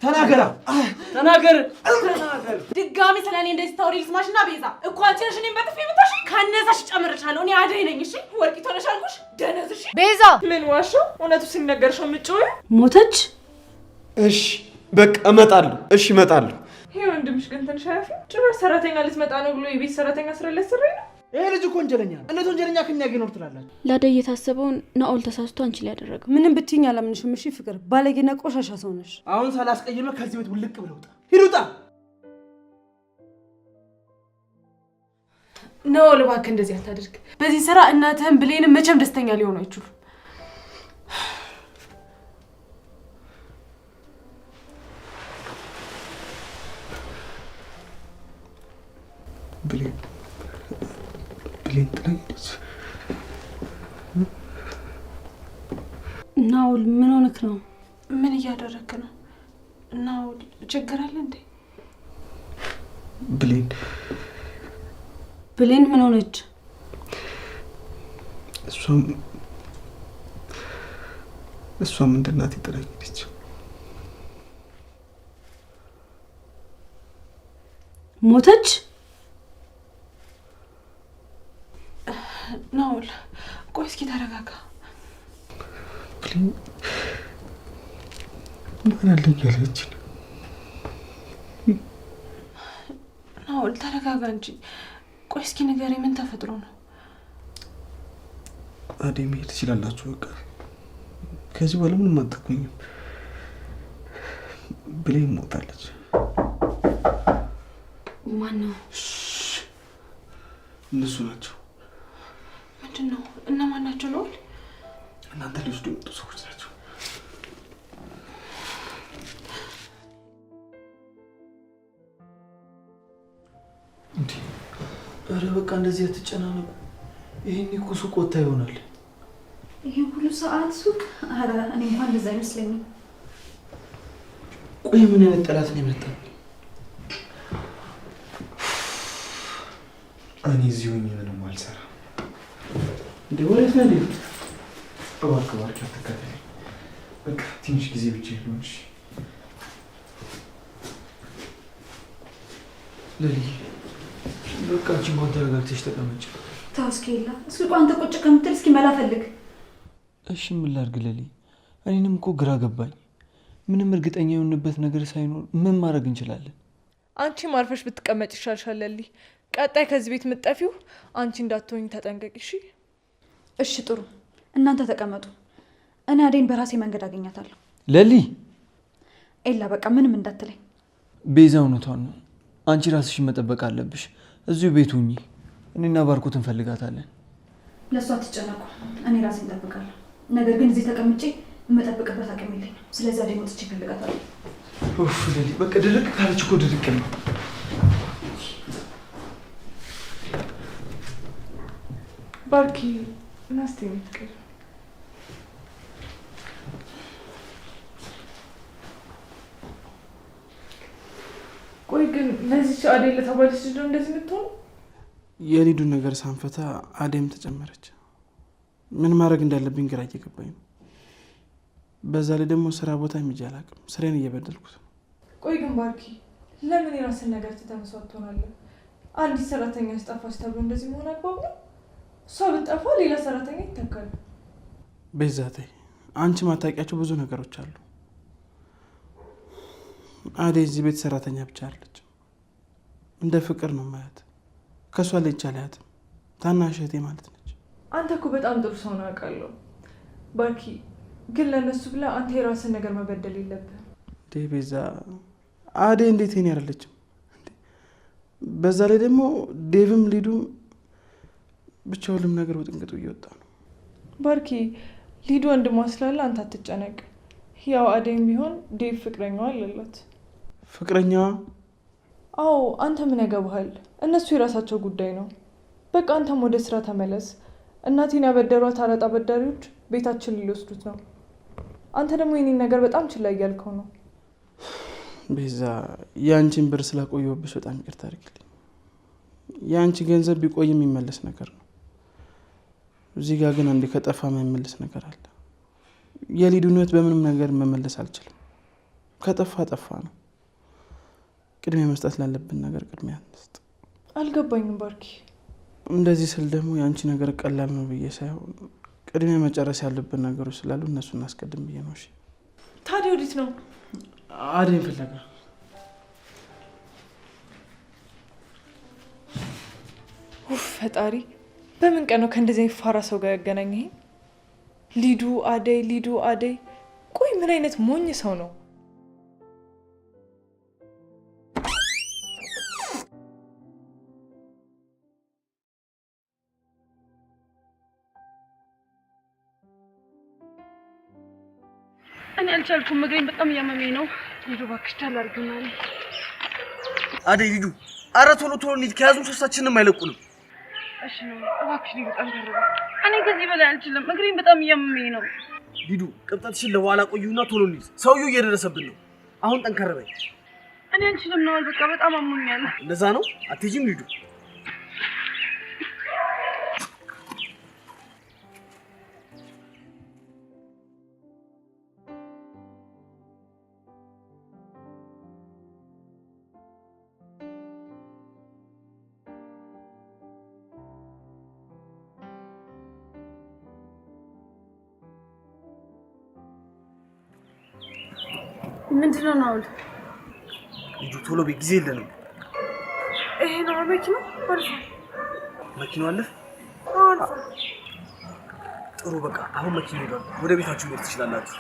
ተናገር ድጋሚ ስለኔ እንደዚህ ታውሪ ልስማሽና ቤዛ እኮ አንቺ ነሽ እኔን በጥፊ የምታሽ ካነሳሽ ጨምርሻለሁ እኔ አደይ ነኝ እሺ ወርቂት ሆነሽ አልኩሽ ደነዝ እሺ ቤዛ ምን ዋሽው እውነቱ ሲነገርሽ ምጮይ ሞተች እሺ በቃ እመጣለሁ እሺ እመጣለሁ ይሄ ወንድምሽ ግን ትንሽ አያፊ ጭራሽ ሰራተኛ ልትመጣ ነው ብሎ የቤት ሰራተኛ ስራ ሊያሰራኝ ነው ይሄ ልጅ እኮ ወንጀለኛ ነው እንዴት ወንጀለኛ ከኛ ጋር ይኖር ትላላችሁ ላደይ የታሰበውን ናኦል ተሳስቶ አንቺ ላይ ያደረገው ምንም ብትይኝ አላምንሽም እሺ ፍቅር ባለጌና ቆሻሻ ሰው ነሽ አሁን ሳላስቀይመ ከዚህ ቤት ውልቅ ብለው ውጣ ሂድ ውጣ ነው እባክህ እንደዚህ አታድርግ በዚህ ስራ እናትህም ብሌንም መቼም ደስተኛ ሊሆኑ አይችሉም ብሌን ትለኝስ ናኦል ምን ሆነክ ነው ምን እያደረክ ነው ናኦል ችግር አለ እንዴ ብሌን ምን ሆነች እሷም እንደናት ይጠራኝልኝ ሞተች ናኦል ቆይ እስኪ ተረጋጋ ብሌን ምን አለኝ ያለች ናኦል ተረጋጋ እንጂ ቆይ እስኪ ንገረኝ ምን ተፈጥሮ ነው አደይ መሄድ ትችላላችሁ በቃ ከዚህ በኋላ ምንም አትቆኝም ብሌን ሞታለች ማነው እነሱ ናቸው ምንድነው እነማን ናቸው ናኦል እናንተ ሊወስዱ የመጡ ሰዎች ናቸው እንዴ ኧረ በቃ እንደዚህ አትጨናነቁ ይሄን እኮ ሱቅ ወጣ ይሆናል ይሄ ሁሉ ሰዓት ሱቅ ኧረ እኔ እንኳን እንደዛ አይመስለኝም ቆይ ምን አይነት ጠላት ነው የመጣው እኔ እዚሁ ምንም አልሰራም እንዴ ወሬት ነው እንዴ እባክህ አትከታተለኝ በቃ ትንሽ ጊዜ ብቻ ይሆንሽ ለሊ በቃ ጂማን ተረጋግተሽ ተቀመጭ ታስኬላ እስኪ አንተ ቁጭ ከምትል እስኪ መላ ፈልግ እሺ ምን ላድርግ ለሊ እኔንም እኮ ግራ ገባኝ ምንም እርግጠኛ የሆንበት ነገር ሳይኖር ምን ማድረግ እንችላለን አንቺ ማርፈሽ ብትቀመጭ ይሻልሻል ለሊ ቀጣይ ከዚህ ቤት ምትጠፊው አንቺ እንዳትሆኝ ተጠንቀቂ እሺ እሺ ጥሩ እናንተ ተቀመጡ እኔ አደይን በራሴ መንገድ አገኛታለሁ ለሊ ኤላ በቃ ምንም እንዳትለኝ ቤዛ እውነቷን ነው አንቺ ራስሽን መጠበቅ አለብሽ እዚሁ ቤት ሁኚ እኔና ባርኮት እንፈልጋታለን ለሷ አትጨነቁ እኔ ራሴን እጠብቃለሁ ነገር ግን እዚህ ተቀምጬ የምጠብቅበት አቅም የለኝም ስለዚህ አደይ ወጥቼ እፈልጋታለሁ ኡፍ ለሊ በቃ ድርቅ ካለች እኮ ድርቅ ነው ባርኪ ናስቲ ምትቀር ቆይ ግን ለዚህ አደይ ለተባለች ልጅ እንደዚህ ምትሆን የሊዱን ነገር ሳንፈታ አደይም ተጨመረች ምን ማድረግ እንዳለብኝ ግራ እየገባኝ ነው በዛ ላይ ደግሞ ስራ ቦታ የሚጃላቅም ስራዬን እየበደልኩት ነው ቆይ ግን ባርኪ ለምን የራስን ነገር ተተመስዋት ትሆናለህ አንዲት ሰራተኛ ስጠፋች ተብሎ እንደዚህ መሆን አግባብ ነው እሷ ብትጠፋ ሌላ ሰራተኛ ይተካል ቤዛቴ አንቺ ማታውቂያቸው ብዙ ነገሮች አሉ አደይ እዚህ ቤት ሰራተኛ ብቻ አይደለች እንደ ፍቅር ነው ማለት ከሷ ላይ ይቻላል ታናሽ እህቴ ማለት ነች አንተ እኮ በጣም ጥሩ ሰው ነው አውቃለሁ ባርኪ ግን ለነሱ ብላ አንተ የራስን ነገር መበደል የለብህም እንዴ ቤዛ አደይ እንዴት እኔ አይደለችም በዛ ላይ ደግሞ ዴቭም ሊዱም ብቻ ሁሉም ነገር ወጥንቅጡ እየወጣ ነው ባርኪ ሊዱ ወንድሟ ስላለ አንተ አትጨነቅ ያው አደይም ቢሆን ዴቭ ፍቅረኛዋ አለላት ፍቅረኛዋ አዎ አንተ ምን ያገባሃል እነሱ የራሳቸው ጉዳይ ነው በቃ አንተም ወደ ስራ ተመለስ እናቴን ያበደሯት አራጣ በዳሪዎች ቤታችን ሊወስዱት ነው አንተ ደግሞ የኔን ነገር በጣም ችላ እያልከው ነው ቤዛ ያንቺን ብር ስላቆየሁብሽ በጣም ይቅርታ አድርጊልኝ ያንቺ ገንዘብ ቢቆይ የሚመለስ ነገር ነው እዚህ ጋር ግን አንዴ ከጠፋ የማይመለስ ነገር አለ የሊዱን ህይወት በምንም ነገር መመለስ አልችልም ከጠፋ ጠፋ ነው። ቅድሚያ መስጠት ላለብን ነገር ቅድሚያ እንስጥ። አልገባኝም ባርኪ። እንደዚህ ስል ደግሞ የአንቺ ነገር ቀላል ነው ብዬ ሳይሆን ቅድሚያ መጨረስ ያለብን ነገሮች ስላሉ እነሱ እናስቀድም ብዬ ነው። እሺ ታዲያ ወዴት ነው? አደይን ፍለጋ። ፈጣሪ፣ በምን ቀን ነው ከእንደዚህ ፋራ ሰው ጋር ያገናኘኝ? ሊዱ አደይ፣ ሊዱ አደይ። ቆይ ምን አይነት ሞኝ ሰው ነው? እኔ አልቻልኩም። እግሬን በጣም እያመመኝ ነው። ሊዱ እባክሽ ታላርግና አደይ ሊዱ፣ ኧረ ቶሎ ቶሎ እንሂድ። ከያዙን ሶስታችንም አይለቁንም። እሺ ነው እባክሽ ሊዱ፣ ጠንከር በይ። እኔ ከዚህ በላይ አልችልም። እግሬን በጣም እያመመኝ ነው። ሊዱ፣ ቅብጠትሽን ለኋላ ቆዩና ቶሎ እንሂድ። ሰውዬው እየደረሰብን ነው። አሁን ጠንከር በይ። እኔ አልችልም ነው በቃ በጣም አሞኛል። እንደዛ ነው? አትሄጂም ሊዱ? ምንድነው ናውል? ሊዱ ቶሎ በይ፣ ጊዜ የለንም። ይሄ ነው መኪናው? አልፎ መኪናው አለፈ? አልፎ። ጥሩ በቃ አሁን መኪና ሄዷል። ወደ ቤታችሁ መሄድ ትችላላችሁ።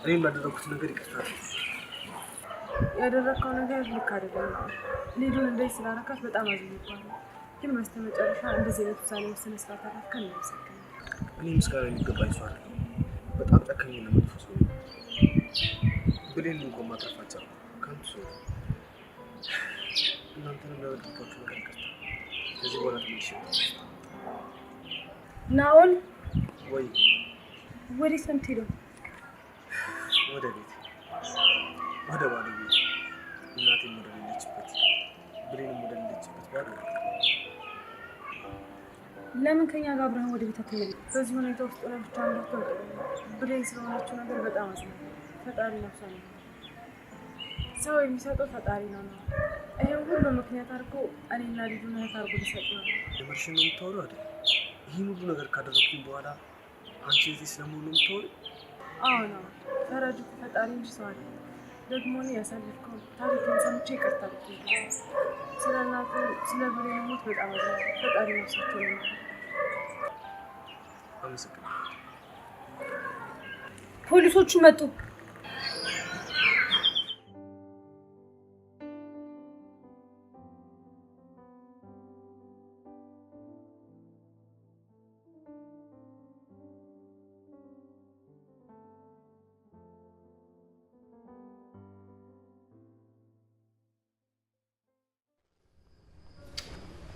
እኔም ላደረኩት ነገር ይቅርታ። ያደረከው ነገር ልክ አይደለም። ሊዱን እንደዚህ ስላረካት በጣም አዝኜባለሁ። ግን በስተመጨረሻ እንደዚህ አይነት ውሳኔ ወስነ ስላተረፍከን ነው መሰከነ። እኔ ምስጋና የሚገባኝ ሰው አይደለም። በጣም ጨካኝ እና መጥፎ ሰው ነው። ብሌን እንኳን ማትረፋቸው ከንቱ ሰው ነው። እናንተንም ያወድባችሁ ነገር ይቅርታ። ከዚህ በኋላ ትንሽ ናኦል ወይ ወዴት ነው የምትሄደው? ወደ ቤት፣ ወደ ባዶ ቤት። እናቴም ወደ ሌለችበት፣ ብሌንም ወደ ሌለችበት ባዶ ቤት። ለምን ከኛ ጋር አብረን ወደ ቤት አትሄድም? በዚህ ሁኔታ ውስጥ ሆነ ብቻ እንደው ብሌን ስለሆነችው ነገር በጣም አዝናለሁ። ፈጣሪ ነፍሷን ነው። ሰው የሚሰጠው ፈጣሪ ነው። ይሄ ሁሉ ምክንያት አድርጎ እኔና ልጁን እህት አድርጎ ሊሰጥ ነው። የምርሽን ነው የምታወሪው አይደል? ይህን ሁሉ ነገር ካደረግኩኝ በኋላ አንቺ እዚህ ስለመሆኑ ነው የምታወሪው? አዎ ነው። ፈራጁ ፈጣሪ እንጂ ሰው አይደለም። ደግሞ እኔ ያሳለፍከው ታሪክን ሰምቼ ይቅርታ ብትይኝ። ስለ እናቱ ስለ ብሌን ሞት በጣም አዝናለሁ። ፈጣሪ ነፍሳቸው ነው። አመሰግናለሁ። ፖሊሶቹ መጡ።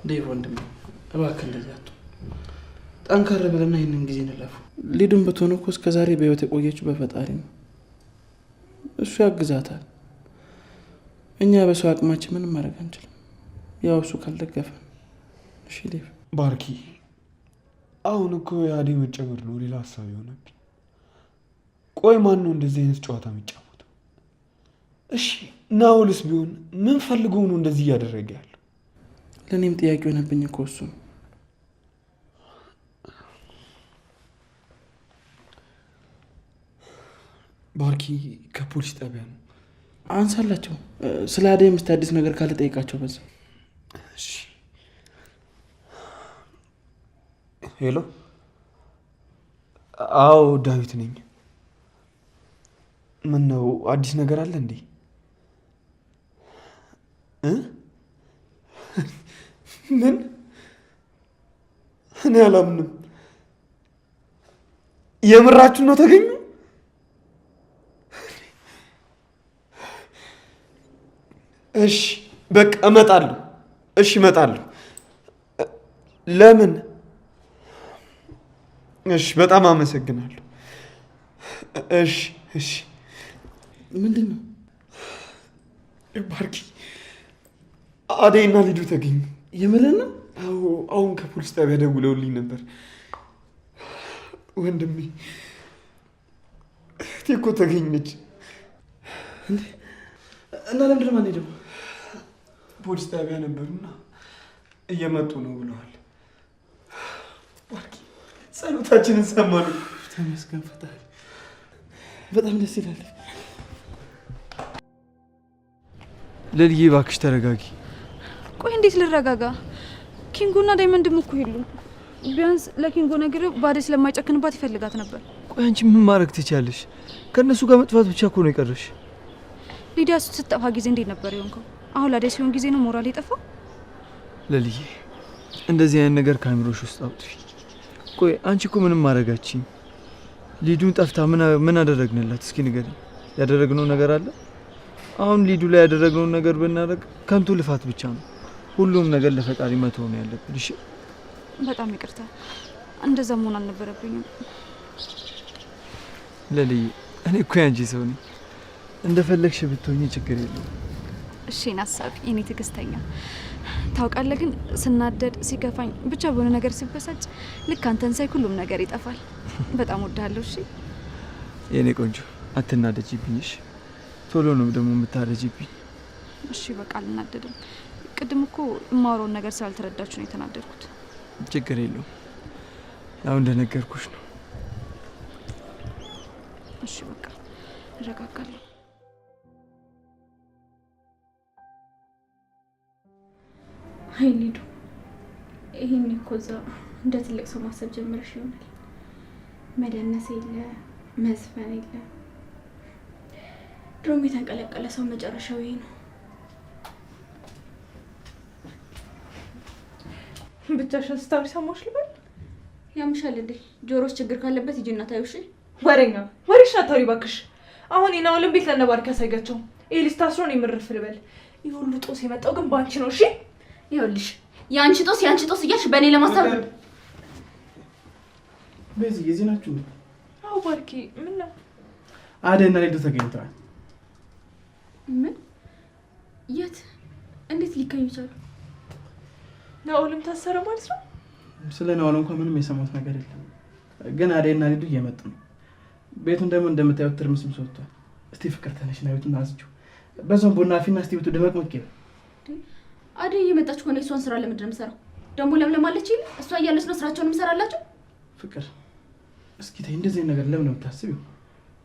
ዴቭ ወንድሜ እባክህ እንደዚህ አትሁን። ጠንከር ብለና ይህንን ጊዜ እንለፉ። ሊዱን ብትሆን እኮ እስከ ዛሬ በህይወት የቆየችው በፈጣሪ ነው። እሱ ያግዛታል። እኛ በሰው አቅማችን ምንም ማድረግ አንችልም። ያው እሱ ካልደገፈን። እሺ ዴቭ። ባርኪ፣ አሁን እኮ የአደይ መጨመር ነው ሌላ ሀሳብ የሆነብኝ። ቆይ ማን ነው እንደዚህ አይነት ጨዋታ የሚጫወተው? እሺ ናኦልስ ቢሆን ምን ፈልገው ነው እንደዚህ እያደረገ ያለው? ለእኔም ጥያቄ ሆነብኝ እኮ እሱ ነው። ባርኪ ከፖሊስ ጣቢያ ነው። አንሳላቸው። ስለ አደይ የምታድስ ነገር ካለ ጠይቃቸው። በዛ እሺ። ሄሎ። አዎ ዳዊት ነኝ። ምን ነው አዲስ ነገር አለ እንዴ? ምን? እኔ አላምንም። የምራችሁ ነው ተገኙ? እሺ በቃ እመጣለሁ። እሺ እመጣለሁ። ለምን? እሺ በጣም አመሰግናለሁ። እሺ እሺ። ምንድን ነው ባርኪ? አደይና ሊዱ ተገኙ። የምልህ ነው? አሁን ከፖሊስ ጣቢያ ደውለውልኝ ነበር። ወንድሜ እህቴ እኮ ተገኘች። እና ለምንድን ነው የማንሄደው? ፖሊስ ጣቢያ ነበሩና እየመጡ ነው ብለዋል። ባርኪ ጸሎታችንን ሰማሉ። ተመስገን ፈጣሪ። በጣም ደስ ይላል። ለልዬ እባክሽ ተረጋጊ። ቆይ እንዴት ልረጋጋ? ኪንጎና ዳይመንድም እኮ የሉም። ቢያንስ ለኪንጎ ነግሬው ባዴ ስለማይጨክንባት ይፈልጋት ነበር። ቆይ አንቺ ምን ማድረግ ትችያለሽ? ከእነሱ ጋር መጥፋት ብቻ እኮ ነው የቀረሽ። ሊዲያ ስትጠፋ ጊዜ እንዴት ነበር የሆንከው? አሁን ላዴ ሲሆን ጊዜ ነው ሞራል የጠፋው? ለልዬ እንደዚህ አይነት ነገር ካሜሮሽ ውስጥ አውጥፊ። ቆይ አንቺ እኮ ምንም ማድረጋችኝ። ሊዱን ጠፍታ ምን አደረግንላት? እስኪ ንገሪኝ። ያደረግነው ነገር አለ? አሁን ሊዱ ላይ ያደረግነውን ነገር ብናደርግ ከንቱ ልፋት ብቻ ነው። ሁሉም ነገር ለፈጣሪ መተው ነው ያለብን። እሺ በጣም ይቅርታ፣ እንደዛ መሆን አልነበረብኝም። ለልዬ እኔ እኮ ያንቺ ሰው ነኝ። እንደፈለግሽ ብትሆኚ ችግር የለውም። እሺ ናሳቢ የኔ ትዕግስተኛ። ታውቃለህ ግን ስናደድ ሲከፋኝ ብቻ በሆነ ነገር ሲበሳጭ ልክ አንተን ሳይ ሁሉም ነገር ይጠፋል። በጣም ወዳለሁ። እሺ የኔ ቆንጆ አትናደጂብኝ። እሺ ቶሎ ነው ደግሞ የምታረጂብኝ። እሺ በቃ አልናደድም። ቅድም እኮ የማወራውን ነገር ስላልተረዳችሁ ነው የተናደድኩት። ችግር የለውም። ያው እንደነገርኩሽ ነው። እሺ በቃ እረጋጋለሁ። አይ ሊዱ፣ ይሄን እኮ እዛ እንደ ትልቅ ሰው ማሰብ ጀምረሽ ይሆናል። መደነስ የለ መዝፈን የለ። ድሮም የተንቀለቀለ ሰው መጨረሻው ይሄ ነው። ብቻሽን ስታወሪ ሰማሁሽ ልበል? ያምሻል እንዴ? ጆሮስ ችግር ካለበት ሂጂና ታዩ። እሺ ወሬኛ ወሬሽ አታውሪ እባክሽ። አሁን የናውልን ቤት ለነባርክ ያሳያቸው። ኤሊስ ታስሮን የምርፍ ልበል። ይህ ሁሉ ጦስ የመጣው ግን ባንቺ ነው። እሺ ይኸውልሽ፣ የአንቺ ጦስ እያልሽ በእኔ ለማሳብ በዚህ የዚህ ናችሁ? አዎ ባርኪ፣ ምን ነው? አደይና ሊዱ ተገኝተዋል። ምን? የት? እንዴት ሊገኙ ቻሉ? ናውልም ታሰረ ማለት ነው? ስለ ናውል እንኳን ምንም የሰማሁት ነገር የለም። ግን አደይና ሊዱ እየመጡ ነው። ቤቱን ደግሞ እንደምታዩት ትርምስምስ ወጥቷል። እስቲ ፍቅር ተነሽና ቤቱን አዝጁ። በዛም ቡና አፊና እስቲ ቤቱ ደመቅ ሞቅ ይበል። አደይ እየመጣች ሆነ እሷን ስራ ለምንድን ነው የምሰራው? ደግሞ ለምለም አለች ይል እሷ እያለች ነው ስራቸውን የምሰራላቸው። ፍቅር እስኪ ተይ፣ እንደዚህ ነገር ለምን ነው የምታስቢው?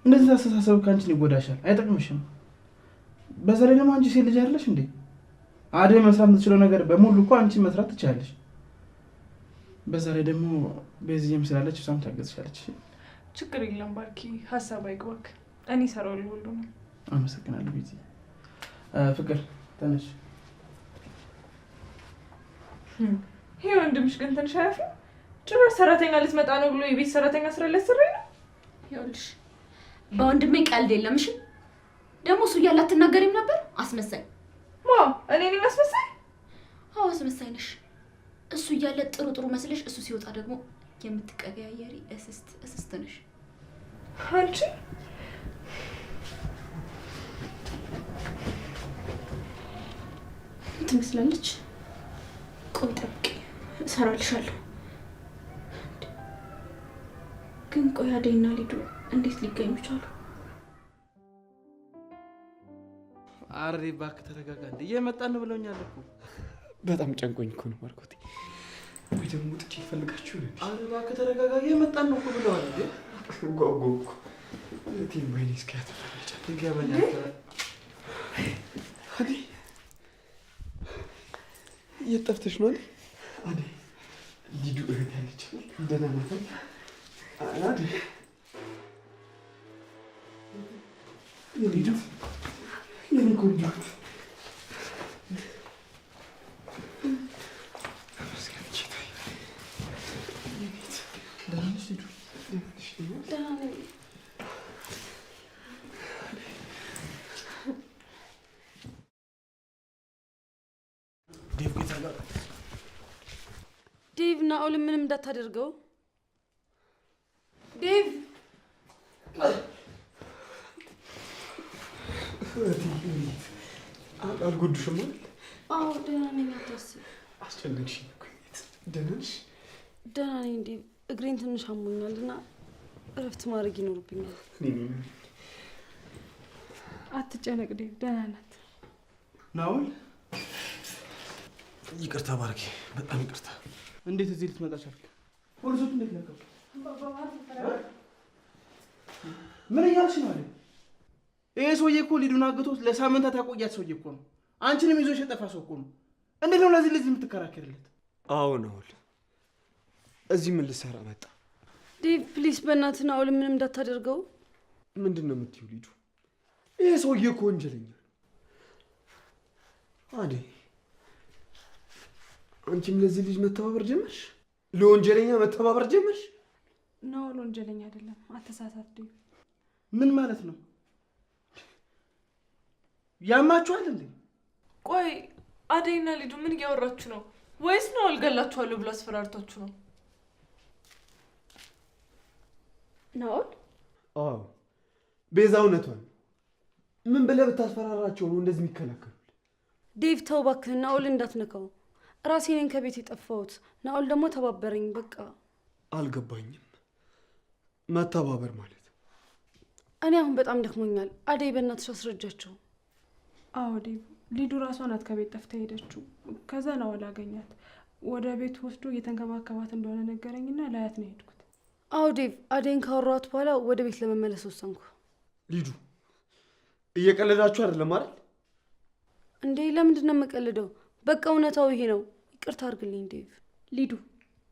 እንደዚህ አስተሳሰብ ካንቺን ይጎዳሻል፣ አይጠቅምሽም። በዛ ላይ ደግሞ አንቺ ሴት ልጅ አይደለሽ እንዴ? አደይ መስራት የምትችለው ነገር በሙሉ እኮ አንቺ መስራት ትችላለሽ። በዛ ላይ ደግሞ በዚህም ስላለች እሷም ታገዝሻለች። ችግር የለም ባርኪ፣ ሀሳብ አይግባክ። እኔ እሰራዋለሁ ሁሉንም። አመሰግናለሁ ቤቲ። ፍቅር ተነሽ። ይሄ ወንድምሽ ግን ትንሽ አያፍም? ጭራሽ ሰራተኛ ልትመጣ ነው ብሎ የቤት ሰራተኛ ስራ ሊያሰራኝ ነው። ይኸውልሽ በወንድሜ ቀልድ የለም። እሺ ደግሞ እሱ እያለ አትናገሪም ነበር? አስመሳይ። ማ እኔ ነኝ አስመሳይ? አዎ አስመሳይ ነሽ። እሱ እያለ ጥሩ መስለሽ እሱ ሲወጣ ደግሞ የምትቀያየሪ እስስት ነሽ አንቺ። ትመስላለች። ቆይ ጠብቂ፣ እሰራልሻለሁ። ግን ቆይ አደይና ሊዱ እንዴት ሊገኙ ቻሉ? አሬ እባክህ ተረጋጋ። እንደ እየመጣን ነው ብለውኛል እኮ። በጣም ጨንቆኝ እኮ ነው ማርኮቴ። ወይ ደግሞ ጥቂት ይፈልጋችሁ ነው። አሬ እባክህ ተረጋጋ። እየመጣን ነው እኮ ብለዋል። እንዴ ጓጓ እኮ እቴን ወይኔ እስኪያተፈረጨ ይገባኛል። አደይ የት ጠፍተሽ ነው? አደይ ሊዱ እህት ያለች ደህና ናት? አደይ ሊዱ የኔ ቆንጆ ዴቭ ናኦልን ምንም እንዳታደርገው። ዴቭ አልጎዱሽም አይደል? አዎ ደህና ነኝ፣ አታስብ። አስጨነቅሽኝ እኮ። ደህና ነሽ? ደህና ነኝ ዴቭ። እግሬን ትንሽ አሞኛል እና እረፍት ማድረግ ይኖርብኛል። አትጨነቅ ዴቭ፣ ደህና ናት። ናውል ይቅርታ ባርኬ፣ በጣም ይቅርታ። እንዴት እዚህ ልትመጣ ቻልክ? ፖሊሶቹ እንዴት ነገሩ? ምን እያልሽ ነው አይደል? ይሄ ሰውዬ እኮ ሊዱን አግቶት ለሳምንታት ያቆያት ሰውዬ እኮ ነው። አንቺንም ይዞሽ የጠፋ ሰው እኮ ነው። እንዴት ነው ለዚህ ልጅ የምትከራከርለት? አዎ ናውል፣ እዚህ ምን ልሰራ መጣ? ዴቭ ፕሊስ፣ በእናትህ ናውል ምንም እንዳታደርገው። ምንድን ነው የምትይው ሊዱ? ይሄ ሰውዬ እኮ ወንጀለኛ ነው። አደይ፣ አንቺም ለዚህ ልጅ መተባበር ጀመርሽ? ለወንጀለኛ መተባበር ጀመርሽ? ናውል ወንጀለኛ አይደለም፣ አተሳሳት ዴቭ። ምን ማለት ነው? ያማችኋል እንዴ? ቆይ አደይና ሊዱ ምን እያወራችሁ ነው? ወይስ ናውል ገላችኋለሁ ብሎ አስፈራርታችሁ ነው? ናውል? አዎ ቤዛ እውነቷን። ምን ብለህ ብታስፈራራቸው ነው እንደዚህ የሚከላከሉት? ዴቭ ተው እባክህ፣ ናውል እንዳትነካው። ራሴ ነኝ ከቤት የጠፋሁት። ናውል ደግሞ ተባበረኝ። በቃ አልገባኝም። መተባበር ማለት? እኔ አሁን በጣም ደክሞኛል። አደይ በእናትሽ አስረጃቸው። አዎ ዴቭ፣ ሊዱ ራሷ ናት ከቤት ጠፍታ ሄደችው። ከዛ ናውል አገኛት። ወደ ቤት ወስዶ እየተንከባከባት እንደሆነ ነገረኝና ላያት ነው ሄድኩት። አዎ ዴቭ፣ አደይን ካወራኋት በኋላ ወደ ቤት ለመመለስ ወሰንኩ። ሊዱ እየቀለዳችሁ አይደለም አይደል? እንዴ ለምንድን ነው የምቀልደው? በቃ እውነታው ይሄ ነው። ይቅርታ አድርግልኝ ዴቭ። ሊዱ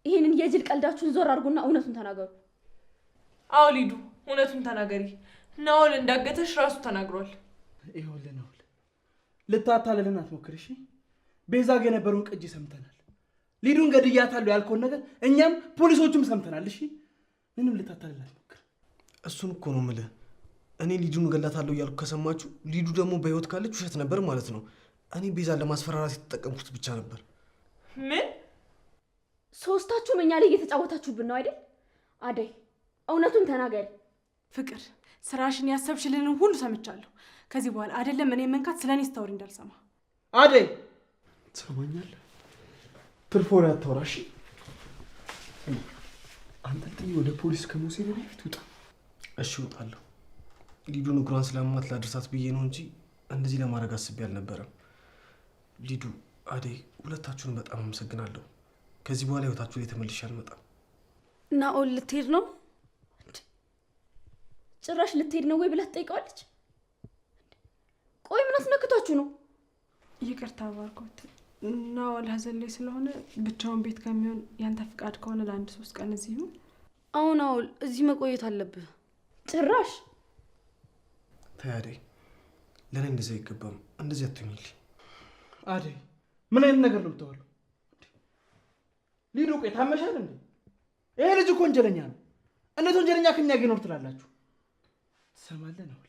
ይሄንን የጅል ቀልዳችሁን ዞር አድርጉና እውነቱን ተናገሩ። አዎ ሊዱ እውነቱን ተናገሪ። ናውል እንዳገተሽ ራሱ ተናግሯል። ይኸውልህ ናውል፣ ልታታልልን አትሞክር እሺ? ቤዛ ጋር የነበረውን ቅጂ ሰምተናል። ሊዱን ገድያታለሁ ያልከውን ነገር እኛም ፖሊሶቹም ሰምተናል። እሺ ምንም ልታታልልን አትሞክር። እሱን እኮ ነው የምልህ። እኔ ሊዱን እገላታለሁ እያልኩ ከሰማችሁ ሊዱ ደግሞ በህይወት ካለች ውሸት ነበር ማለት ነው። እኔ ቤዛን ለማስፈራራት የተጠቀምኩት ብቻ ነበር። ምን? ሶስታችሁም እኛ ላይ እየተጫወታችሁብን ነው አይደል? አደይ እውነቱን ተናገሪ። ፍቅር ስራሽን ያሰብሽልንን ሁሉ ሰምቻለሁ። ከዚህ በኋላ አይደለም እኔ መንካት ስለኔ ስታወሪ እንዳልሰማ። አደይ ትሰማኛለህ? ትርፍ ወሬ አታውራ እሺ? አንጠልጥዬ ወደ ፖሊስ ከመውሰድ በፊት ውጣ። እሺ እወጣለሁ። ሊዱን እግሯን ስለማት ላድርሳት ብዬ ነው እንጂ እንደዚህ ለማድረግ አስቤ አልነበረም። ሊዱ፣ አደይ፣ ሁለታችሁን በጣም አመሰግናለሁ። ከዚህ በኋላ ህይወታችሁ ላይ ተመልሼ አልመጣም። ናኦል ልትሄድ ነው? ጭራሽ ልትሄድ ነው ወይ ብላ ትጠይቀዋለች። ቆይ ምን አስነክቷችሁ ነው? ይቅርታ ባርኮት፣ ናኦል ሀዘን ላይ ስለሆነ ብቻውን ቤት ከሚሆን ያንተ ፍቃድ ከሆነ ለአንድ 3 ቀን እዚህ ይሁን። አዎ ናኦል፣ እዚህ መቆየት አለብህ። ጭራሽ ተይ አደይ፣ ለእኔ እንደዚህ አይገባም። እንደዚህ አትሁኝልኝ። አደይ ምን አይነት ነገር ነው የምታወራው? ሊዱ ቆይ ታመሻል እንዴ? ይሄ ልጅ እኮ ወንጀለኛ ነው። እንዴት ወንጀለኛ ከኛ ጋር ይኖር ትላላችሁ? ትሰማለህ ናኦል?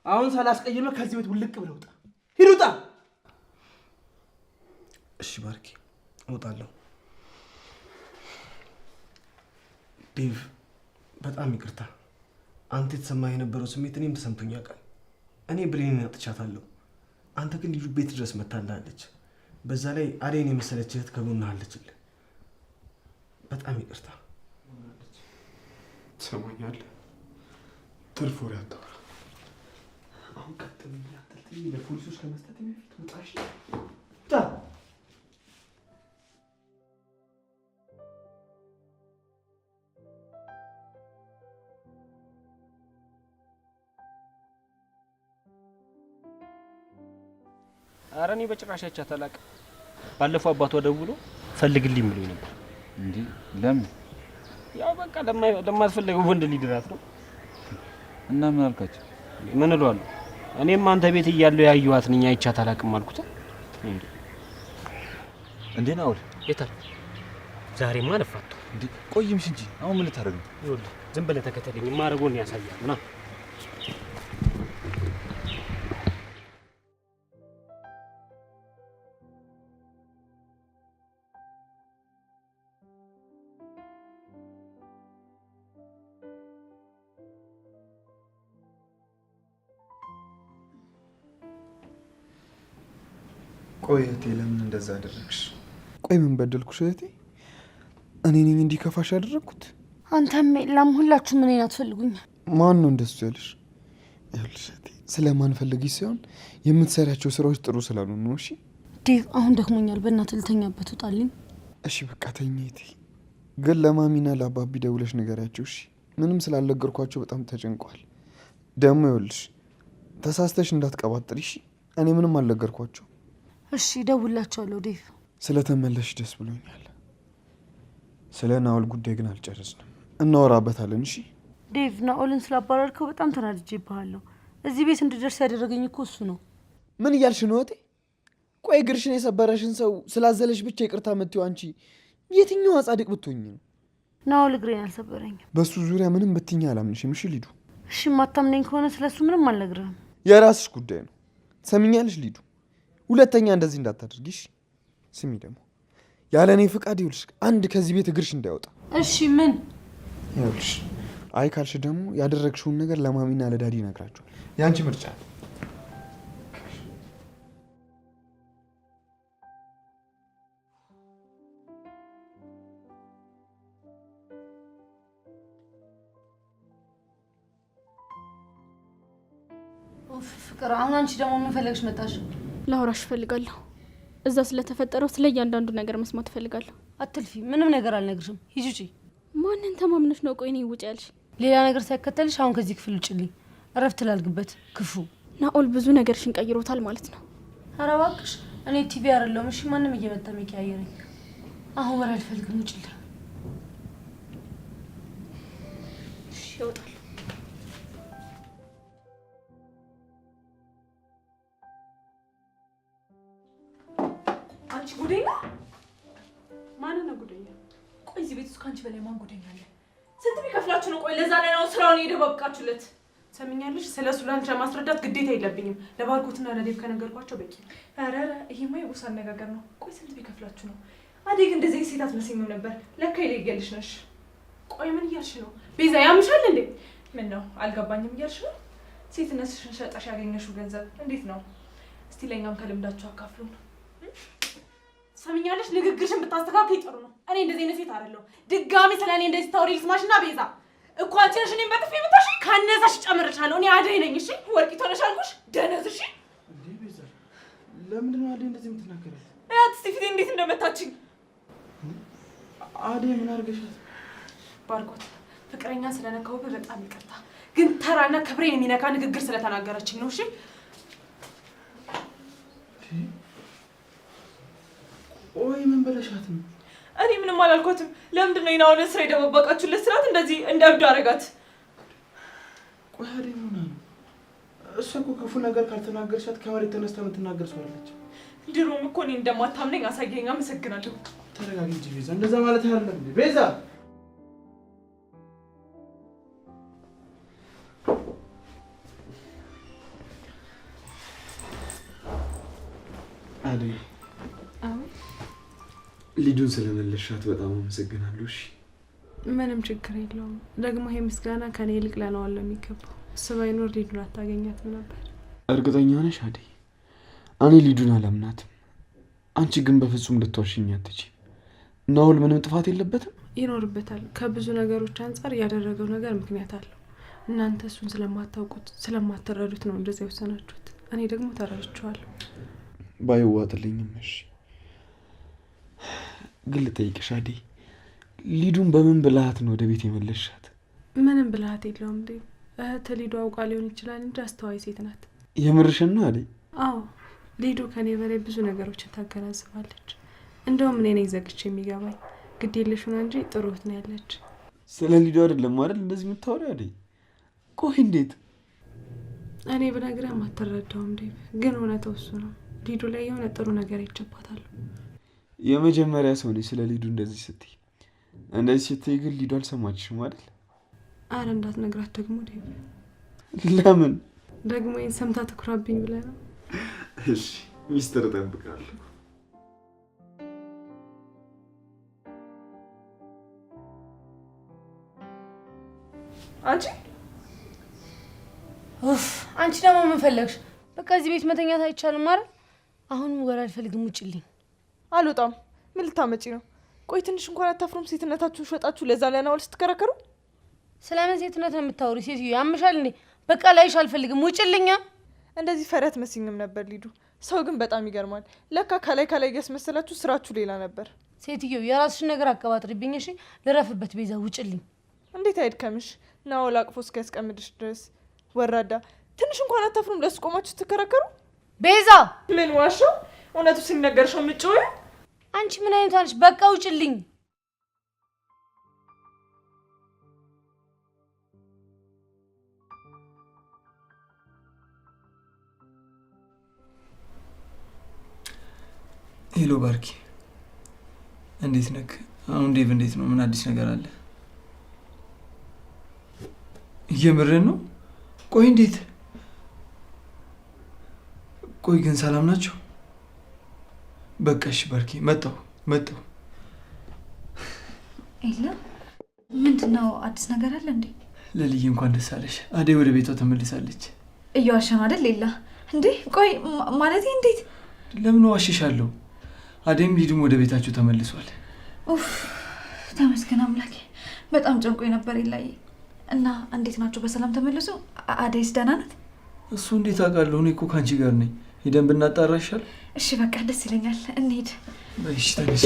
አሁን ሳላስቀይምህ ከዚህ ቤት ውልቅ ብለህ ውጣ። ሂድ ውጣ። እሺ ባርኪ፣ እወጣለሁ። ዴቭ በጣም ይቅርታ። አንተ የተሰማህ የነበረው ስሜት እኔም ተሰምቶኝ ያውቃል። እኔ ብሬንን አጥቻታለሁ። አንተ ግን ልጁ ቤት ድረስ መታላለች። በዛ ላይ አደይን የመሰለች እህት ከጎንህ አለችልህ። በጣም ይቅርታ። ትሰማኛለህ? ትርፍ ወሬ አታውራ። አሁን ቀጥል ያንጠልጥዬ ለፖሊሶች ከመስጠት በፊት ውጣ እሺ? ውጣ። ኧረ እኔ በጭራሽ አይቻት አላውቅም። ባለፈው አባቷ ደውሎ ፈልግልኝ ብሎኝ ነበር። እንዴ ለምን? ያው በቃ ለማትፈልገው ወንድ ሊድራት ነው። እና ምን አልካቸው? ምን እለዋለሁ? እኔም አንተ ቤት እያለሁ ያየኋት ነኝ፣ አይቻት አላውቅም አልኩት። እንዴ ናኦል የታል? ዛሬማ አልፋታው። እንዴ ቆይምሽ እንጂ አሁን ምን ልታደርግ ነው? ይኸውልህ ዝም ብለህ ተከተለኝ፣ የማደርገውን ያሳያል ና። ቆይ እህቴ ለምን እንደዛ አደረግሽ? ቆይ ምን በደልኩሽ እህቴ? እኔ ነኝ እንዲከፋሽ ያደረግኩት? አንተም የለም፣ ሁላችሁም እኔን አትፈልጉኝ። ማን ነው እንደሱ ያለሽ? ይኸውልሽ እህቴ ስለማንፈልግሽ ሳይሆን የምትሰሪያቸው ስራዎች ጥሩ ስላሉ ነው። እሺ ዴቭ፣ አሁን ደክሞኛል። በእናትህ ልተኛበት ውጣልኝ። እሺ በቃ ተኝ እህቴ። ግን ለማሚና ለአባቢ ደውለሽ ንገሪያቸው እሺ። ምንም ስላልነገርኳቸው በጣም ተጨንቋል። ደግሞ ይኸውልሽ ተሳስተሽ እንዳትቀባጥሪ እሺ። እኔ ምንም አልነገርኳቸው። እሺ እደውልላቸዋለሁ ዴቭ። ስለተመለሽ ደስ ብሎኛል። ስለ ናኦል ጉዳይ ግን አልጨረስንም፣ እናወራበታለን እሺ። ዴቭ፣ ናኦልን ስላባረርከው በጣም ተናድጄብሃለሁ። እዚህ ቤት እንድደርስ ያደረገኝ እኮ እሱ ነው። ምን እያልሽ ነው እህቴ? ቆይ እግርሽን የሰበረሽን ሰው ስላዘለሽ ብቻ ይቅርታ የምትይው አንቺ የትኛዋ ጻድቅ ብትሆኝ ነው? ናኦል እግሬን አልሰበረኝም። በሱ ዙሪያ ምንም ብትኛ አላምንሽም። እሺ ሊዱ። እሺ ማታምነኝ ከሆነ ስለሱ ምንም አልነግርህም። የራስሽ ጉዳይ ነው። ትሰሚኛለሽ ሊዱ? ሁለተኛ እንደዚህ እንዳታደርጊሽ። ስሚ ደግሞ ያለ እኔ ፍቃድ ይኸውልሽ አንድ ከዚህ ቤት እግርሽ እንዳይወጣ። እሺ ምን? ይኸውልሽ አይ ካልሽ ደግሞ ያደረግሽውን ነገር ለማሚና ለዳዲ ይነግራቸዋል። የአንቺ ምርጫ። ፍቅር፣ አሁን አንቺ ደግሞ ምን ፈለግሽ መጣሽ? ላውራሽ እፈልጋለሁ። እዛ ስለተፈጠረው ስለ እያንዳንዱ ነገር መስማት እፈልጋለሁ። አትልፊ። ምንም ነገር አልነግርሽም። ሂጂ ውጪ። ማንን ተማምነሽ ነው? ቆይ እኔ ውጪ ያልሽ? ሌላ ነገር ሳይከተልሽ አሁን ከዚህ ክፍል ውጭልኝ። እረፍት ላልግበት። ክፉ ናኦል ብዙ ነገርሽን ቀይሮታል ማለት ነው። ኧረ እባክሽ፣ እኔ ቲቪ አይደለሁም እሺ። ማንም እየመጣ የሚቀያየረኝ። አሁን ወሬ አልፈልግም። ውጭልኝ። እሺ ይወጣል። አንቺ ጉደኛ! ማንን ነው ጉደኛ? ቆይ እዚህ ቤት ውስጥ ከአንቺ በላይ ማን ጉደኛ አለ? ስንት ቢከፍላችሁ ነው? ቆይ ለዛ ላይ ነው ስራውን የደባብቃችሁለት። ሰምኛለሽ። ስለ እሱ ላንቺ ለማስረዳት ግዴታ የለብኝም። ለባርኮትና ለዴቭ ከነገርኳቸው በቂ። ኧረ ይሄማ የቦሳ አነጋገር ነው። ቆይ ስንት ቢከፍላችሁ ነው? አዴ ግን እንደዚህ ሴት አትመስይም ነበር። ለካ ይለየልሽ ነሽ። ቆይ ምን እያልሽ ነው? ቤዛ ያምሻል እንዴ? ምን ነው አልገባኝም እያልሽ ነው? ሴትነትሽን ሸጠሽ ያገኘሽው ገንዘብ እንዴት ነው? እስቲ ለኛም ከልምዳችሁ አካፍሉን። ሰምኛለሽ። ንግግርሽን ብታስተካክይ ጥሩ ነው። እኔ እንደዚህ አይነት ሴት አይደለሁ። ድጋሚ ስለ እኔ እንደዚህ ታውሪ ልስማሽና ቤዛ እኮ አንቺ ነሽ እኔን በጥፊ የምታሽ። ካነሳሽ ጨምርሻለሁ። እኔ አደይ ነኝ። እሺ ወርቂት ሆነሽ አልኩሽ። ደነዝ። እሺ እንዴ ቤዛ፣ ለምንድን ነው አደይ እንደዚህ የምትናገሪያት? እያት እስቲ ፊቴ እንዴት እንደመታችኝ። አደይ ምን አድርገሻት? ባርኮት፣ ፍቅረኛ ስለነካሁብህ በጣም ይቅርታ፣ ግን ተራና ክብሬን የሚነካ ንግግር ስለተናገረችኝ ነው። እሺ ቆይ ምን በለሻት ነው? እኔ ምንም አላልኳትም። ለምንድን ነው የናኦልን ስራ የደባበቃችሁለት? ስራት እንደዚህ እንደ እብድ አደረጋት። ቆይ አደይ ምን ሆና ነው? እሷ እኮ ክፉ ነገር ካልተናገርሻት ከመሬት ተነስታ የምትናገር ሰው አለች። ድሮም እኮ እኔ እንደማታምነኝ አሳየኝ። አመሰግናለሁ። ተረጋጊ እንጂ ቤዛ፣ እንደዛ ማለት አይደለም እንዴ ቤዛ። አደይ ሊዱን ስለመለሻት በጣም አመሰግናለሁ። እሺ ምንም ችግር የለውም። ደግሞ ይሄ ምስጋና ከኔ ይልቅ ለናኦል ነው የሚገባው። እሱ ባይኖር ሊዱን አታገኛትም ነበር። እርግጠኛ ነሽ አደይ? እኔ ሊዱን አላምናትም። አንቺ ግን በፍጹም ልትዋሽኝ አትችይም። ናኦል ምንም ጥፋት የለበትም። ይኖርበታል። ከብዙ ነገሮች አንጻር ያደረገው ነገር ምክንያት አለው። እናንተ እሱን ስለማታውቁት ስለማትረዱት ነው እንደዚያ የወሰናችሁት። እኔ ደግሞ ተረድቼዋለሁ። ባይዋጥልኝም እሺ። ግን ልጠይቅሽ አደይ፣ ሊዱን በምን ብልሃት ነው ወደ ቤት የመለሻት? ምንም ብልሃት የለውም እንዴ። እህት ሊዱ አውቃ ሊሆን ይችላል እንጂ አስተዋይ ሴት ናት። የምርሽን ነው አደይ? አዎ ሊዱ ከኔ በላይ ብዙ ነገሮችን ታገናዝባለች። እንደውም እኔ ነኝ ዘግቼ የሚገባኝ። ግድ የለሽ ሆና እንጂ ጥሩ እህት ነው ያለች። ስለ ሊዱ አይደለም አይደል እንደዚህ የምታወሪው አደይ? ቆይ እንዴት? እኔ ብነግርህም አትረዳውም እንዴ። ግን እውነታው እሱ ነው። ሊዱ ላይ የሆነ ጥሩ ነገር ይጨባታል። የመጀመሪያ ሰው ነኝ ስለ ሊዱ እንደዚህ ስትይ። እንደዚህ ስትይ ግን ሊዱ አልሰማችሽም አይደል? አረ እንዳትነግራት ደግሞ ዴቭ። ለምን ደግሞ ይህን ሰምታ ትኩራብኝ ብለህ ነው? እሺ ሚስጥር እጠብቃለሁ። አንቺ ደግሞ ምን ፈለግሽ? በቃ እዚህ ቤት መተኛት አይቻልም አይደል? አሁንም ወሬ አልፈልግም። ውጭልኝ። አልወጣም። ምን ልታመጪ ነው? ቆይ ትንሽ እንኳን አታፍሩም? ሴትነታችሁን ሸጣችሁ ለዛ ለናኦል ስትከራከሩ። ስለምን ሴትነት ነው የምታወሪ? ሴትዮ ያምሻል እንዴ? በቃ ላይሽ አልፈልግም። ውጭልኛ። እንደዚህ ፈረት መስኝም ነበር ሊዱ። ሰው ግን በጣም ይገርማል። ለካ ከላይ እያስመሰላችሁ ስራችሁ ሌላ ነበር። ሴትዮ የራስሽን ነገር አቀባጥሪብኝ እሺ። ልረፍበት ቤዛ ውጭልኝ። እንዴት አይድከምሽ? ናኦል አቅፎ እስኪያስቀምጥሽ ድረስ ወራዳ። ትንሽ እንኳን አታፍሩም? ለሱ ቆማችሁ ትከራከሩ። ቤዛ ምን ዋሻው? እውነቱ ሲነገርሽ ምጭው። አንቺ ምን አይነቷ ነሽ? በቃ ውጭልኝ። ሄሎ ባርኪ፣ እንዴት ነክ? አሁን ዴቭ እንዴት ነው? ምን አዲስ ነገር አለ? እየምርን ነው? ቆይ እንዴት? ቆይ ግን ሰላም ናቸው? በቃ እሺ ባርኪ፣ መጣሁ። ኤላ ምንድነው? አዲስ ነገር አለ እንዴ? ለልዬ እንኳን ደስ አለሽ። አዴ ወደ ቤቷ ተመልሳለች። እየዋሸ ነው አይደል ሌላ? እንዴ ቆይ ማለት እንዴት? ለምን ዋሽሻለሁ? አዴም ሊዱም ወደ ቤታቸው ተመልሷል። ኡፍ ተመስገን አምላኬ። በጣም ጨንቆኝ ነበር ይላይ። እና እንዴት ናቸው? በሰላም ተመለሱ? አዴስ ደህና ናት? እሱ እንዴት አውቃለሁ? እኔ እኮ ካንቺ ጋር ነኝ። ሄደን ብናጣራ ይሻል? እሺ በቃ ደስ ይለኛል። እንሂድ። እሺ ተነሽ።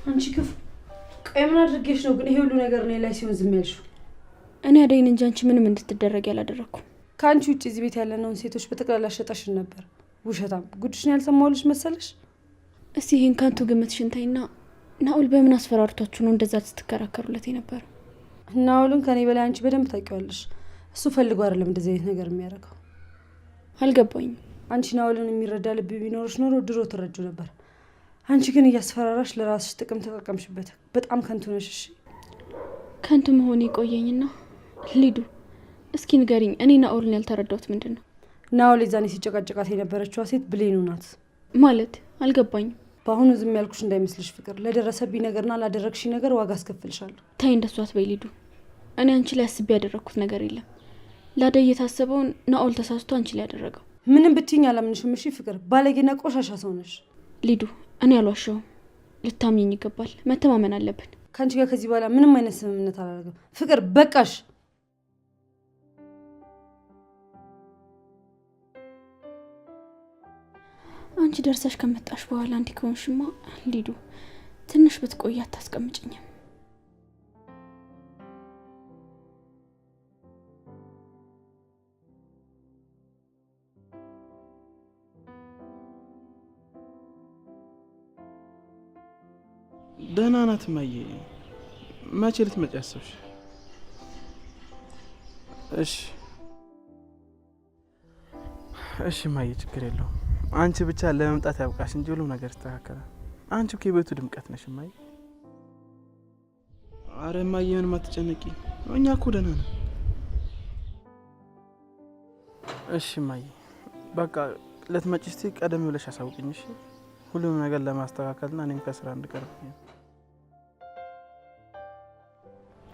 አንቺ ክፉ። ቆይ ምን አድርጌሽ ነው ግን ይሄ ሁሉ ነገር እኔ ላይ ሲሆን ዝም ያልሽው? እኔ አደይን እንጂ አንቺ ምንም እንድትደረግ ያላደረኩም። ከአንቺ ውጭ እዚህ ቤት ያለነውን ሴቶች በጠቅላላ ሸጠሽን ነበር። ውሸታም። ጉድሽን ያልሰማሁልሽ መሰለሽ? እስቲ ይሄን ካንቱ ግምትሽን ተይና፣ ናኦል በምን አስፈራርቷችሁ ነው እንደዛ ስትከራከሩለት የነበረው? ናኦልን ከኔ በላይ አንቺ በደንብ ታውቂዋለሽ። እሱ ፈልጎ አይደለም እንደዚህ አይነት ነገር የሚያደርገው። አልገባኝም። አንቺ ናኦልን የሚረዳ ልብ ቢኖርሽ ኖሮ ድሮ ትረጁ ነበር። አንቺ ግን እያስፈራራሽ ለራስሽ ጥቅም ተጠቀምሽበት። በጣም ከንቱ ነሽ። እሺ ከንቱ መሆን ይቆየኝና ሊዱ እስኪ ንገሪኝ፣ እኔ ናኦልን ያልተረዳሁት ምንድን ነው? ናኦል የዛኔ ሲጨቃጨቃት የነበረችዋ ሴት ብሌኑ ናት። ማለት አልገባኝም። በአሁኑ ዝም ያልኩሽ እንዳይመስልሽ ፍቅር። ለደረሰብኝ ነገርና ላደረግሽኝ ነገር ዋጋ አስከፍልሻለሁ። ታይ እንደሱ አትበይ ሊዱ። እኔ አንቺ ላይ አስቤ ያደረግኩት ነገር የለም። ላደይ የታሰበውን ናኦል ተሳስቶ አንቺ ላይ ያደረገው። ምንም ብትይኝ አላምንሽም። እሺ ፍቅር፣ ባለጌና ቆሻሻ ሰው ነሽ። ሊዱ እኔ አልዋሸሁም። ልታምኚኝ ይገባል። መተማመን አለብን። ከአንቺ ጋር ከዚህ በኋላ ምንም አይነት ስምምነት አላደርግም። ፍቅር በቃሽ። አንቺ ደርሰሽ ከመጣሽ በኋላ እንዲህ ከሆንሽማ ሊዱ ትንሽ ብትቆይ አታስቀምጭኝም? ደህና ናት እማዬ። መቼ ልትመጪ አሰብሽ? እሺ እማዬ፣ ችግር የለውም። አንቺ ብቻ ለመምጣት ያብቃሽ እንጂ ሁሉም ነገር ይስተካከላል። አንቺ እኮ የቤቱ ድምቀት ነሽ እማዬ። አረ እማዬ ምንም አትጨነቂ፣ እኛ እኮ ደህና ነን። እሺ እማዬ፣ በቃ ልትመጪ እስቲ ቀደም ብለሽ አሳውቅኝ እሺ? ሁሉም ነገር ለማስተካከልና እኔም ከስራ እንድቀርብ።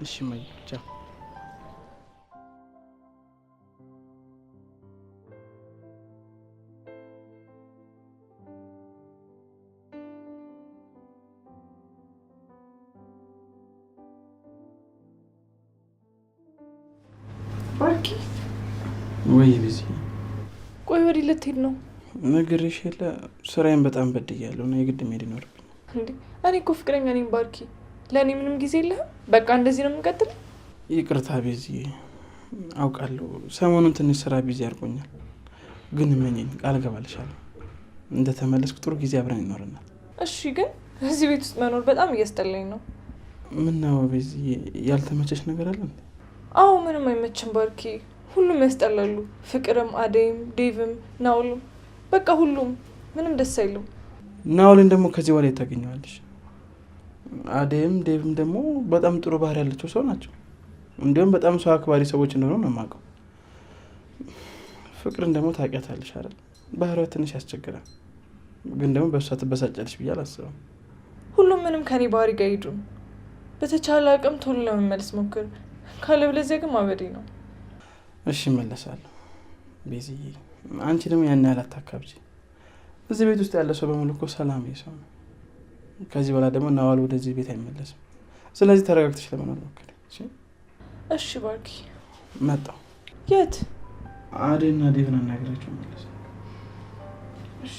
እሺ እማዬ፣ ቻው። ባርኪ ወይ ቢዚ። ቆይ ወዲህ ልትሄድ ነው? ነግሬሽ የለ ስራዬን በጣም በድያለሁ እና የግድ መሄድ ይኖርብኝ። እንዴ እኔ እኮ ፍቅረኛ ነኝ ባርኪ። ለእኔ ምንም ጊዜ የለህም? በቃ እንደዚህ ነው የምንቀጥል? ይቅርታ ቢዚ፣ አውቃለሁ ሰሞኑን ትንሽ ስራ ቢዚ አድርጎኛል። ግን እመኚኝ፣ ቃል እገባልሻለሁ እንደተመለስኩ ጥሩ ጊዜ አብረን ይኖረናል። እሺ ግን እዚህ ቤት ውስጥ መኖር በጣም እያስጠላኝ ነው። ምነው ቢዚ፣ ያልተመቸሽ ነገር አለ? አዎ ምንም አይመችም ባርኪ። ሁሉም ያስጠላሉ። ፍቅርም፣ አደይም፣ ዴቭም፣ ናኦልም በቃ ሁሉም ምንም ደስ አይልም። ናኦልን ደግሞ ከዚህ በላይ ታገኘዋለሽ። አደይም ዴቭም ደግሞ በጣም ጥሩ ባህሪ ያላቸው ሰው ናቸው። እንዲሁም በጣም ሰው አክባሪ ሰዎች እንደሆኑ ነው የማውቀው። ፍቅርን ደግሞ ታውቂያታለሽ አይደል? ባህሪዋ ትንሽ ያስቸግራል። ግን ደግሞ በእሷ ትበሳጫለሽ ብዬ አላስብም። ሁሉም ምንም ከኔ ባህሪ ጋር ሄዱ። በተቻለ አቅም ቶሎ ለመመለስ ሞክር። ካለበለዚያ ግን ማበዴ ነው። እሺ እመለሳለሁ ቤዝዬ። አንቺ ደግሞ ያን ያህል አታካብጂ። እዚህ ቤት ውስጥ ያለ ሰው በሙሉ እኮ ሰላማዊ ሰው ነው። ከዚህ በኋላ ደግሞ ናዋል ወደዚህ ቤት አይመለስም። ስለዚህ ተረጋግተሽ ለመኖር ሞክሪ። እሺ ባርኪ። መጣሁ። የት? አደይና ዴቭን አናግራቸው መለስ። እሺ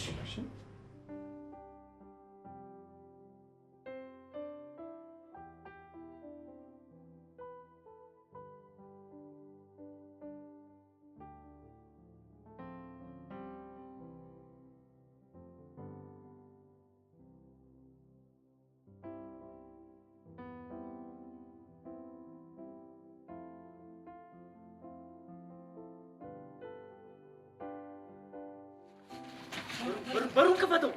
በሩን ክፈተው!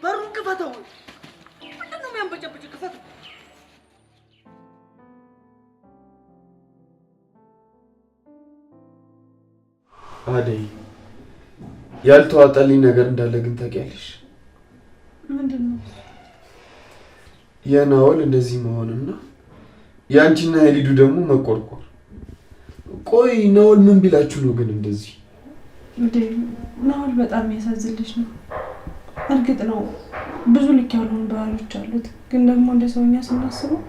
በሩን ክፈተው! ምንድን ነው የሚያንበጨብጭ? ክፈተው! አደይ ያልተዋጠልኝ ነገር እንዳለ ግን ታውቂያለሽ? ምንድን ነው? የናኦል እንደዚህ መሆንና የአንቺና የሊዱ ደግሞ መቆርቆር። ቆይ ናኦል ምን ቢላችሁ ነው ግን እንደዚህ? ናኦል በጣም ያሳዝልሽ ነው። እርግጥ ነው ብዙ ልክ ያልሆኑ ባህሎች አሉት፣ ግን ደግሞ እንደ ሰውኛ ስናስበው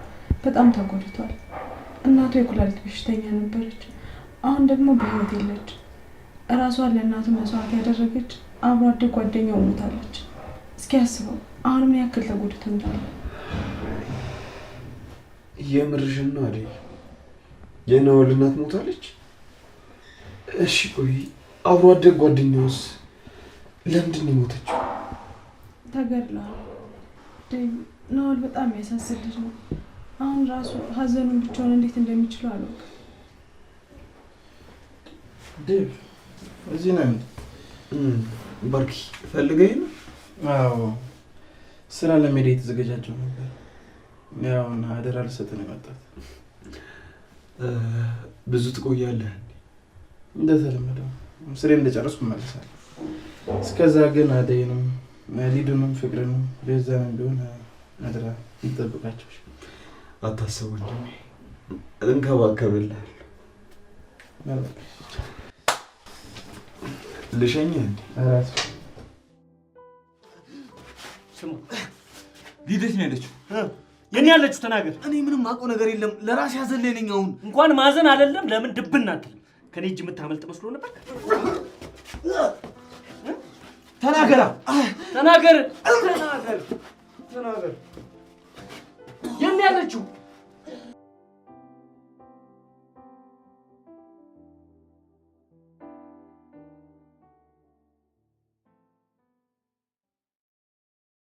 በጣም ተጎድቷል። እናቱ የኩላሊት በሽተኛ ነበረች፣ አሁን ደግሞ በህይወት የለች። እራሷን ለእናቱ መስዋዕት ያደረገች አብሮ አደግ ጓደኛው ሞታለች። እስኪ ያስበው አሁን ምን ያክል ተጎድቶ እንዳለ። የምርሽን ነው አይደል? የናኦል እናት ሞታለች? እሺ ቆይ አብሮ አደግ ጓደኛውስ ለምንድን ነው የሞተችው? ተገድላ። ናኦል በጣም ያሳስልሽ ነው። አሁን ራሱ ሀዘኑን ብቻውን እንዴት እንደሚችለው አላውቅም። ዴቭ እዚህ ነው ባርኪ ፈልገኝ ነው? አዎ ስራ ለመሄድ የተዘጋጃጀው ነበር። ያው እና አደራ ልሰጥ ነው የመጣሁት። ብዙ ትቆያለህ? እንደተለመደው ስሬ እንደጨረስኩ እመለሳለሁ። እስከዛ ግን አደይንም ሊዱንም ፍቅርንም ቤዛንም ቢሆን አደራ እንጠብቃቸው። አታስቡ እንጂ እንከባከብልሃለሁ። ልሸኝህ እንዴ? አራስ ስሙ ሊደት ነው ያለችው። የኔ ያለችው ተናገር። እኔ ምንም አውቀው ነገር የለም። ለራሴ ያዘለኝ ነኝ። አሁን እንኳን ማዘን አይደለም ለምን ድብና አትልም? ከኔ እጅ የምታመልጥ መስሎ ነበር። ተናገራ ተናገር ተናገር ተናገር የኔ ያለችው